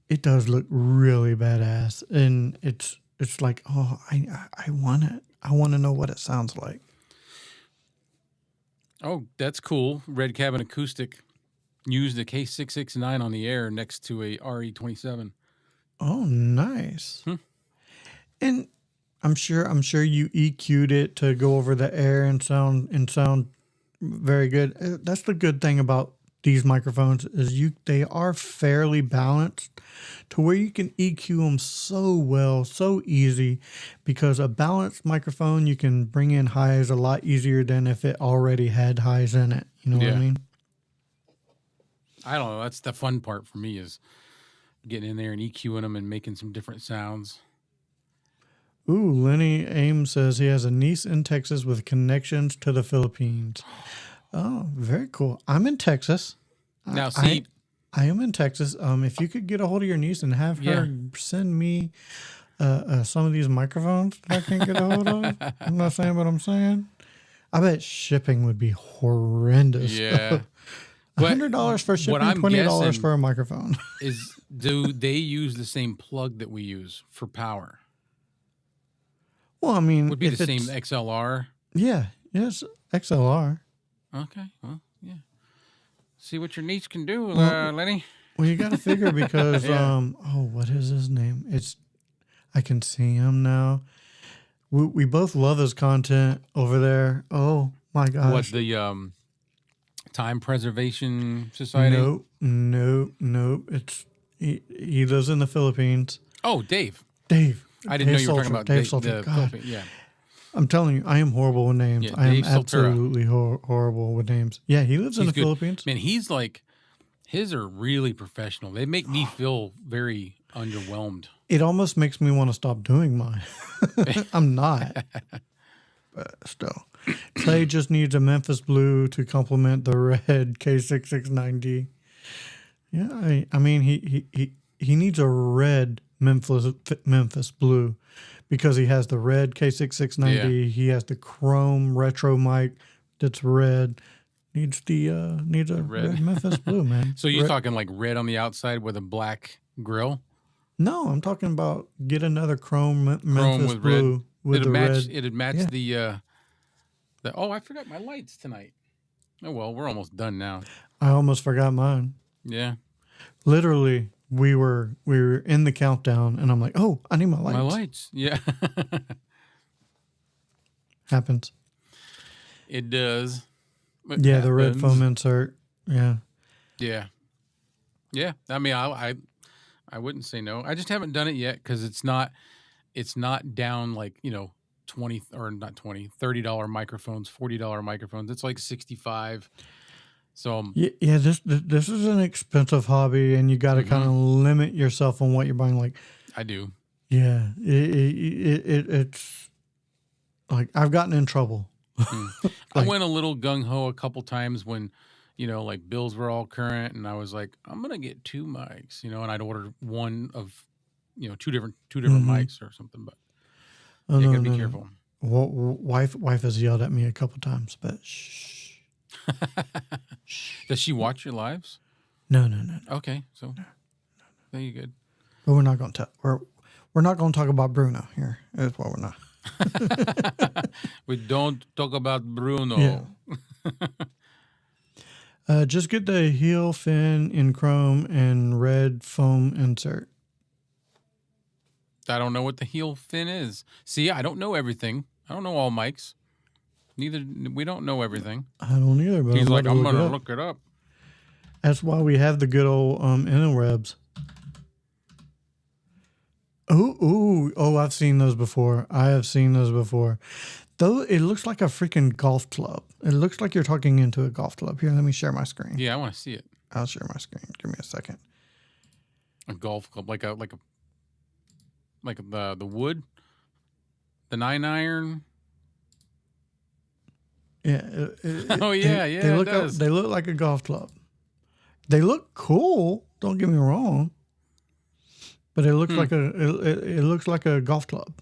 It does look really badass, and it's like, oh, I want it. I want to know what it sounds like. Oh, that's cool. Red Cabin Acoustic used the K669 on the air next to a RE27. Oh, nice. And I'm sure you EQ'd it to go over the air and sound very good. That's the good thing about these microphones is they are fairly balanced to where you can EQ them so well, so easy, because a balanced microphone, you can bring in highs a lot easier than if it already had highs in it. You know what I Yeah. mean? I don't know. That's the fun part for me is getting in there and EQing them and making some different sounds. Ooh, Lenny Ames says he has a niece in Texas with connections to the Philippines. Oh, very cool. I'm in Texas. Now, see, I am in Texas. If you could get a hold of your niece and have her send me some of these microphones that I can't get a hold of. I'm not saying what I'm saying. I bet shipping would be horrendous. yeah. $100 for shipping, I'm $20 guessing for a microphone. Do they use the same plug that we use for power? Well, I mean, Would be if the same it's- XLR. Yeah, yes, XLR. Okay, well, yeah. See what your niece can do, Well- Lenny. Well, you got to figure because Yeah. what is his name? I can see him now. We both love his content over there. Oh my gosh! What, the Time Preservation Society? Nope. He lives in the Philippines. Oh, Dave. Dave. I didn't know you were talking about Dave the Solter. God, Philippines. Yeah. I'm telling you, I am horrible with names. Yeah, I am Dave Soltera. absolutely horrible with names. Yeah, he lives in the He's good. Philippines. Man, he's like, his are really professional. They make me feel very underwhelmed. It almost makes me want to stop doing mine. I'm not. But still. Clay just needs a Memphis blue to complement the red K669D. Yeah, I mean he needs a red Memphis blue because he has the red K669D. Yeah. He has the chrome retro mic that's red. Needs a red Memphis blue, man. So you're Red- talking like red on the outside with a black grill? No, I'm talking about get another chrome Memphis with blue red. with the red. It'd match Yeah. the oh, I forgot my lights tonight. Oh well, we're almost done now. I almost forgot mine. Yeah. Literally, we were in the countdown, and I'm like, oh, I need my lights. My lights. Yeah. Happens. It does. It Yeah, the red happens. foam insert. Yeah. Yeah. Yeah, I mean, I wouldn't say no. I just haven't done it yet because it's not down like 20 or not 20 $30 microphones, $40 microphones. It's like 65. So Yeah, this is an expensive hobby, and you got to kind of limit yourself on what you're buying. Like, I do. yeah, it's like I've gotten in trouble. I went a little gung ho a couple times when, like bills were all current, and I was like, I'm gonna get 2 mics, and I'd order one of, two different mics or something. But Oh, you no, gotta be no, careful. no. Wife has yelled at me a couple times, but shh. Does she watch your lives? No. Okay, so there you good. But we're not going to we're not going to talk about Bruno here. That's why we're not. We don't talk about Bruno. Yeah. Just get the heel fin in chrome and red foam insert. I don't know what the heel fin is. See, I don't know everything. I don't know all mics. We don't know everything. I don't either, but He's like, I'm going to look it up. That's why we have the good old interwebs. Oh, I've seen those before. I have seen those before. Though it looks like a freaking golf club. It looks like you're talking into a golf club. Here, let me share my screen. Yeah, I want to see it. I'll share my screen. Give me a second. A golf club, like the wood, the 9-iron. Yeah. Oh yeah, They look they look like a golf club. They look cool. Don't get me wrong. But it looks like it looks like a golf club,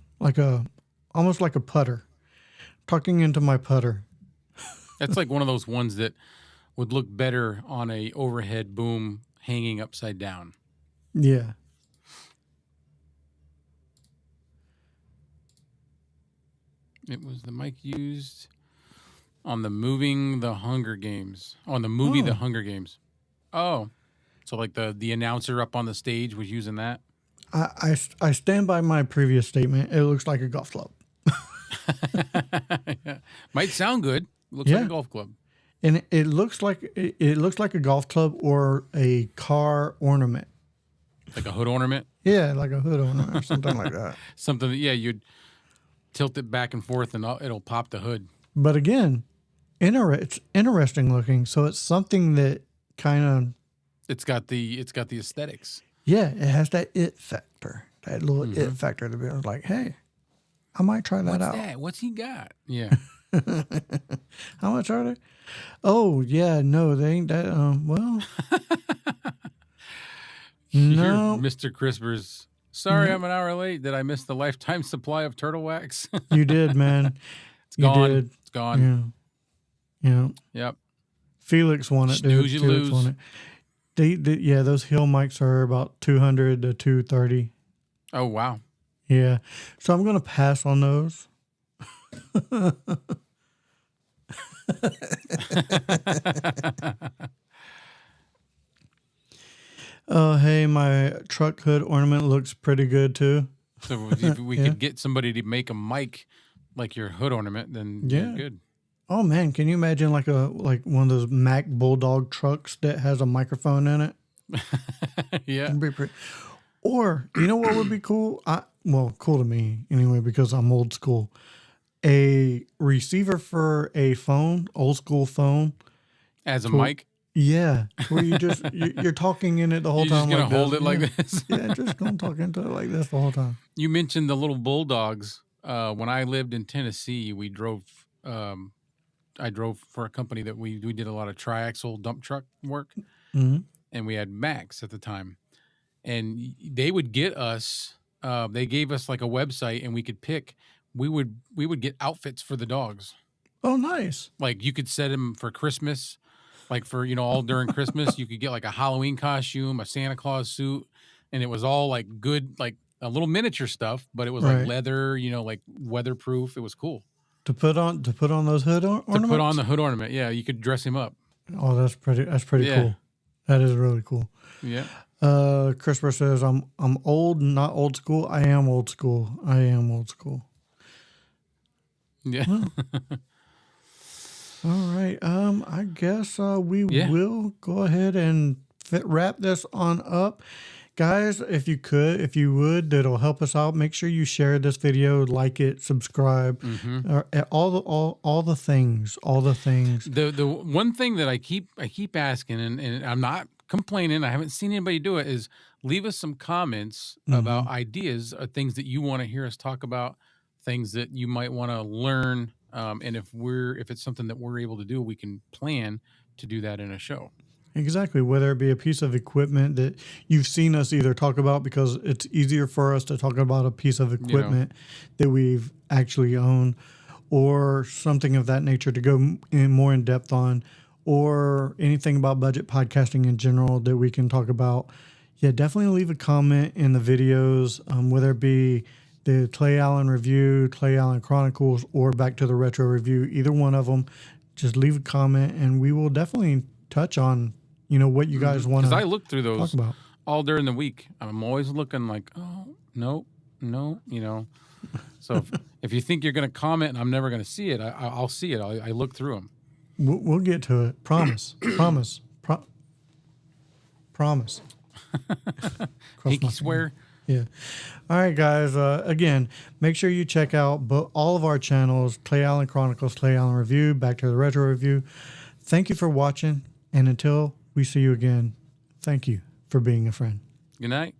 almost like a putter. Tucking into my putter. That's like one of those ones that would look better on a overhead boom hanging upside down. Yeah. It was the mic used on the movie The Hunger Games. Oh, so like the announcer up on the stage was using that. I stand by my previous statement. It looks like a golf club. Yeah. Might sound good. Looks like a golf club. And it looks like a golf club or a car ornament. Like a hood ornament? Yeah, like a hood ornament or something like that. Something that, you'd tilt it back and forth and it'll pop the hood. But again, it's interesting looking. So it's something that kind of it's got the aesthetics. Yeah, it has that it factor. That little it factor to be like, hey, I might try that out. What's that? What's he got? Yeah. How much are they? Oh, yeah, no, they ain't that. Well, no. Mr. Crispers. Sorry, I'm an hour late. Did I miss the lifetime supply of turtle wax? You did, man. It's gone. Did. It's gone. Yeah. Yep. Felix won it, dude. Snooze, you Felix lose. won it. Yeah, those heel mics are about 200 to 230. Oh, wow. Yeah. So I'm going to pass on those. Oh, hey, my truck hood ornament looks pretty good too. So if we could get somebody to make a mic like your hood ornament, then you're good. Oh man, can you imagine like one of those Mack Bulldog trucks that has a microphone in it? Yeah. It'd be pretty. Or you know what would be cool? Cool to me anyway because I'm old school. A receiver for a phone, old school phone, as a mic. Yeah, where you just you're talking in it the whole You're time. Just gonna hold it like this. Yeah, just gonna talk into it like this the whole time. You mentioned the little bulldogs. When I lived in Tennessee, we drove. I drove for a company that we did a lot of triaxle dump truck work, and we had Max at the time, and they would get us. They gave us like a website, and we could pick. We would get outfits for the dogs. Oh, nice! Like you could set them for Christmas. Like for, all during Christmas, you could get like a Halloween costume, a Santa Claus suit, and it was all like good, like a little miniature stuff, but it was like leather, like weatherproof. It was cool. To put on those hood ornaments? To put on the hood ornament. Yeah, you could dress him up. Oh, that's pretty cool. That is really cool. Yeah. Christopher says, I'm old, not old school. I am old school. Yeah. Well, all right. I guess we will go ahead and wrap this on up. Guys, if you would, that'll help us out. Make sure you share this video, like it, subscribe, all the things. The one thing that I keep asking, and I'm not complaining, I haven't seen anybody do it, is leave us some comments about ideas or things that you want to hear us talk about, things that you might want to learn, and if it's something that we're able to do, we can plan to do that in a show. Exactly. Whether it be a piece of equipment that you've seen us either talk about, because it's easier for us to talk about a piece of equipment that we've actually owned, or something of that nature to go more in depth on, or anything about budget podcasting in general that we can talk about. Yeah, definitely leave a comment in the videos, whether it be the Clay Allen review, Clay Allen Chronicles, or Back to the Retro review, either one of them. Just leave a comment and we will definitely touch on what you guys want to Because I look through those talk about all during the week. I'm always looking like, oh, no. So if you think you're going to comment and I'm never going to see it, I'll see it. I look through them. We'll get to it. Promise. Promise. Pinky swear. Yeah. All right, guys. Again, make sure you check out all of our channels, Clay Allen Chronicles, Clay Allen Review, Back to the Retro Review. Thank you for watching. And until we see you again, thank you for being a friend. Good night.